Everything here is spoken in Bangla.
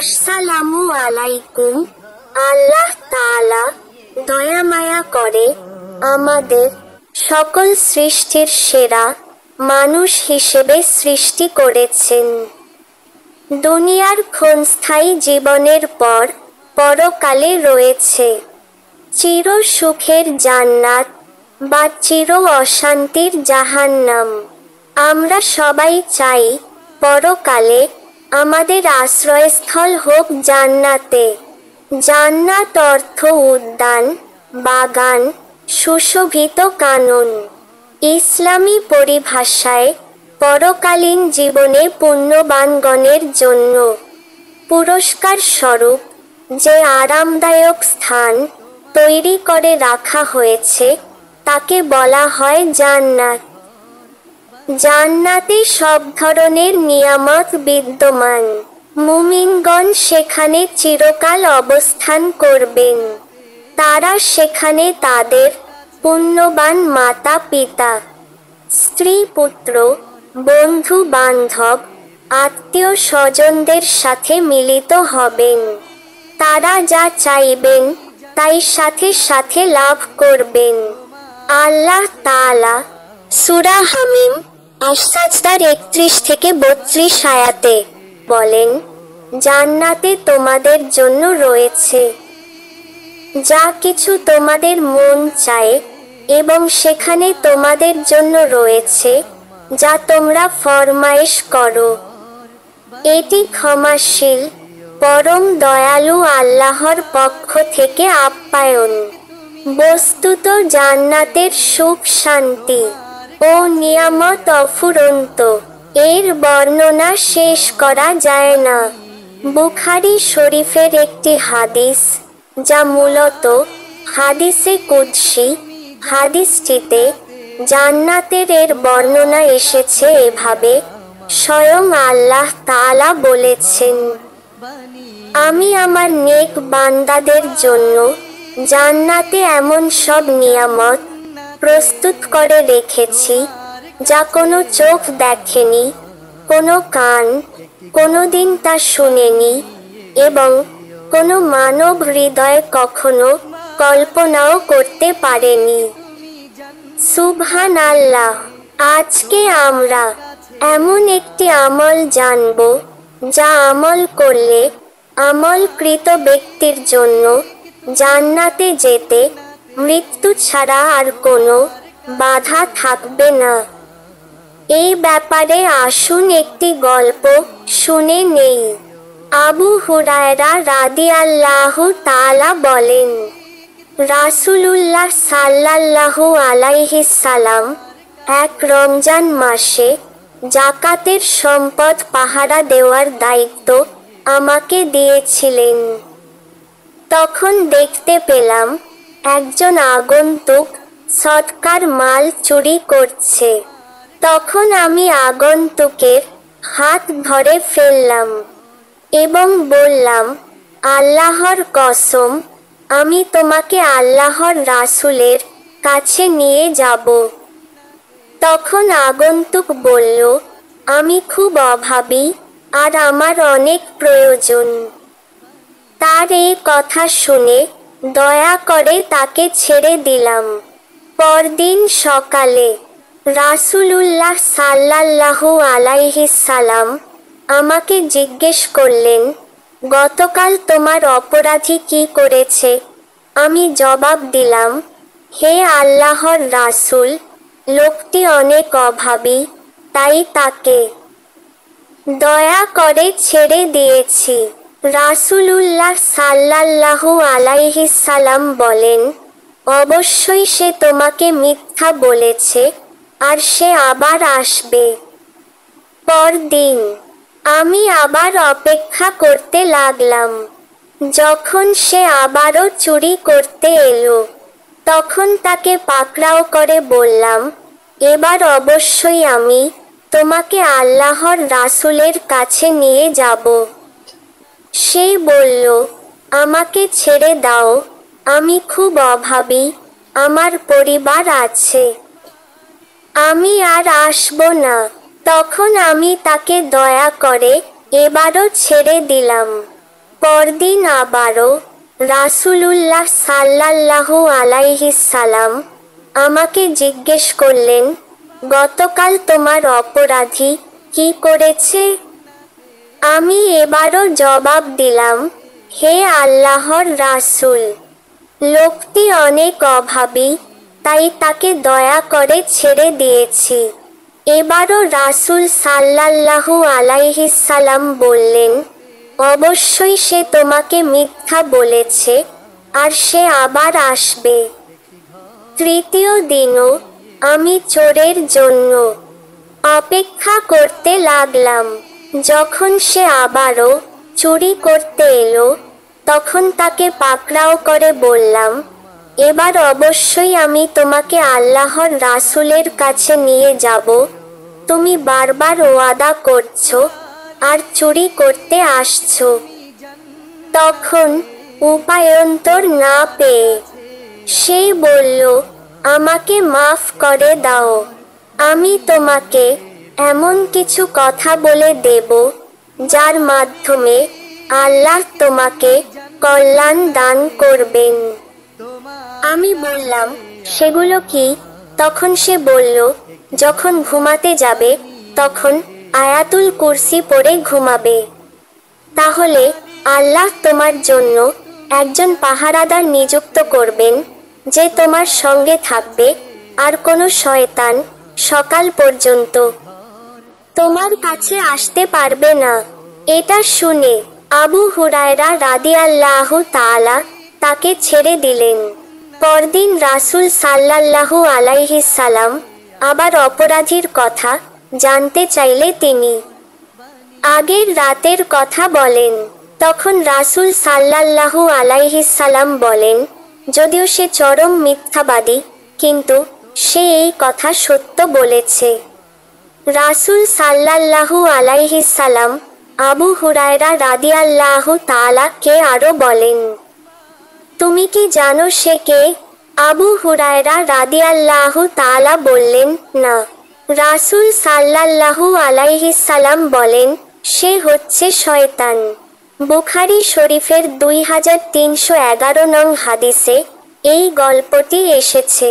আসসালামু আলাইকুম। আল্লাহ তাআলা দয়া মায়া করে আমাদের সকল সৃষ্টির সেরা মানুষ হিসেবে সৃষ্টি করেছেন। দুনিয়ার ক্ষণস্থায়ী জীবনের পর পরকালে রয়েছে চির সুখের জান্নাত বা চির অশান্তির জাহান্নাম। আমরা সবাই চাই পরকালে আমাদের আশ্রয়স্থল হোক জান্নাতে। জান্নাত অর্থ উদ্যান, বাগান, সুশোভিত কানন। ইসলামী পরিভাষায় পরকালীন জীবনে পুণ্যবানগণের জন্য পুরস্কার স্বরূপ যে আরামদায়ক স্থান তৈরি করে রাখা হয়েছে তাকে বলা হয় জান্নাত। জান্নাতে সব ধরনের নিয়ামত বিদ্যমান। মুমিনগণ সেখানে চিরকাল অবস্থান করবেন। তারা সেখানে তাদের পুণ্যবান মাতা পিতা, স্ত্রী পুত্র, বন্ধু বান্ধব, আত্মীয় স্বজনদের সাথে মিলিত হবেন। তারা যা চাইবেন তাই সাথে সাথে লাভ করবেন। আল্লাহ তাআলা সূরা হামিম আস-সাজদার 31-32 আয়াতে বলেন, জান্নাতে তোমাদের জন্য রয়েছে যা কিছু তোমাদের মন চায় এবং সেখানে তোমাদের জন্য রয়েছে যা তোমরা ফরমায়েশ করো। এটি ক্ষমাশীল, পরম দয়ালু আল্লাহর পক্ষ থেকে আপ্যায়ন। বস্তুত জান্নাতের সুখ শান্তি ও নিয়ামত অফুরন্ত। এর বর্ণনা শেষ করা যায় না। বুখারী শরীফের একটি হাদিস, যা মূলত হাদিসে কুদসি। হাদিসটিতে জান্নাতের এর বর্ণনা এসেছে এভাবে, স্বয়ং আল্লাহ তাআলা বলেছেন, আমি আমার নেক বান্দাদের জন্য জান্নাতে এমন সব নিয়ামত প্রস্তুত করে রেখেছি যা কোনো চোখ দেখেনি, কোনো কান কোনোদিন তা শুনেনি এবং কোনো মানব হৃদয় কখনো কল্পনাও করতে পারেনি। সুবহানাল্লাহ। আজকে আমরা এমন একটি আমল জানব যা আমল করলে আমলকৃত ব্যক্তির জন্য জান্নাতে যেতে মৃত্যু ছাড়া আর কোনো বাধা থাকবে না। এই ব্যাপারে আসুন একটি গল্প শুনে নেই। আবু হুরায়রা রাদিয়াল্লাহু তাআলা বলেন, রাসূলুল্লাহ সাল্লাল্লাহু আলাইহিস সালাম এক রমজান মাসে যাকাতের সম্পদ পাহারা দেওয়ার দায়িত্ব আমাকে দিয়েছিলেন। তখন দেখতে পেলাম একজন আগন্তুক সদকার মাল চুরি করছে। তখন আমি আগন্তুকের হাত ধরে ফেললাম এবং বললাম, আল্লাহর কসম, আমি তোমাকে আল্লাহর রাসূলের কাছে নিয়ে যাব। তখন আগন্তুক বলল, আমি খুব অভাবী আর আমার অনেক প্রয়োজন। তার এই কথা শুনে দয়া করে তাকে ছেড়ে দিলাম। পরদিন সকালে রাসূলুল্লাহ সাল্লাল্লাহু আলাইহিস সালাম আমাকে জিজ্ঞেস করলেন, গতকাল তোমার অপরাধী কি করেছে? আমি জবাব দিলাম, হে আল্লাহর রাসূল, লোকটি অনেক অভাবী, তাই তাকে দয়া করে ছেড়ে দিয়েছি। রাসূলুল্লাহ সাল্লাল্লাহু আলাইহিস সালাম বলেন, অবশ্যই সে তোমাকে মিথ্যা বলেছে আর সে আবার আসবে। পরদিন আমি আবার অপেক্ষা করতে লাগলাম। যখন সে আবারও চুরি করতে এলো, তখন তাকে পাকড়াও করে বললাম, এবার অবশ্যই আমি তোমাকে আল্লাহর রাসূলের কাছে নিয়ে যাব। সে বলল, আমাকে ছেড়ে দাও, আমি খুব অভাবী, আমার পরিবার আছে, আমি আর আসব না। তখন আমি তাকে দয়া করে এবারও ছেড়ে দিলাম। পরদিন আবারও রাসূলুল্লাহ সাল্লাল্লাহু আলাইহিস সালাম আমাকে জিজ্ঞেস করলেন, গতকাল তোমার অপরাধী কি করেছে? আমি এবারও জবাব দিলাম, হে আল্লাহর রাসূল, লোকটি অনেক অভাবী, তাই তাকে দয়া করে ছেড়ে দিয়েছি। এবারও রাসূল সাল্লাল্লাহু আলাইহিস সালাম বললেন, অবশ্যই সে তোমাকে মিথ্যা বলেছে, আর সে আবার আসবে। তৃতীয় দিনও আমি চোরের জন্য অপেক্ষা করতে লাগলাম। যখন সে আবারও চুরি করতে এলো, তখন তাকে পাকড়াও করে বললাম, এবার অবশ্যই আমি তোমাকে আল্লাহর রাসূলের কাছে নিয়ে যাব। তুমি বারবার ওয়াদা করছো আর চুরি করতে আসছো। তখন উপায়ন্তর না পেয়ে সে বলল, আমাকে মাফ করে দাও, আমি তোমাকে এমন কিছু কথা বলে দেব যার মাধ্যমে আল্লাহ তোমাকে কল্যাণ দান করবেন। আমি বললাম, সেগুলো কি? তখন সে বলল, যখন ঘুমাতে যাবে তখন আয়াতুল কুরসি পড়ে ঘুমাবে। তাহলে আল্লাহ তোমার জন্য একজন পাহারাদার নিযুক্ত করবেন, যে তোমার সঙ্গে থাকবে, আর কোনো শয়তান সকাল পর্যন্ত তোমার কাছে আসতে পারবে না। এটা শুনে আবু হুরায়রা রাদিয়াল্লাহু তাআলা তাকে ছেড়ে দিলেন। পরদিন রাসূল সাল্লাল্লাহু আলাইহিস সালাম আবার অপরাধীর কথা জানতে চাইলে তিনি আগের রাতের কথা বলেন। তখন রাসূল সাল্লাল্লাহু আলাইহিস সালাম বলেন, যদিও সে চরম মিথ্যাবাদী, কিন্তু সে এই কথা সত্য বলেছে। রাসূল সাল্লাল্লাহু আলাইহিস সালাম আবু হুরায়রা রাদিয়াল্লাহু তাআলা কে আরো বলেন, তুমি কি জানো সে কে? আবু হুরায়রা রাদিয়াল্লাহু তাআলা বললেন, না। রাসূল সাল্লাল্লাহু আলাইহিস সালাম বলেন, সে হচ্ছে শয়তান। বুখারী শরীফের 2311 নং হাদিসে এই গল্পটি এসেছে।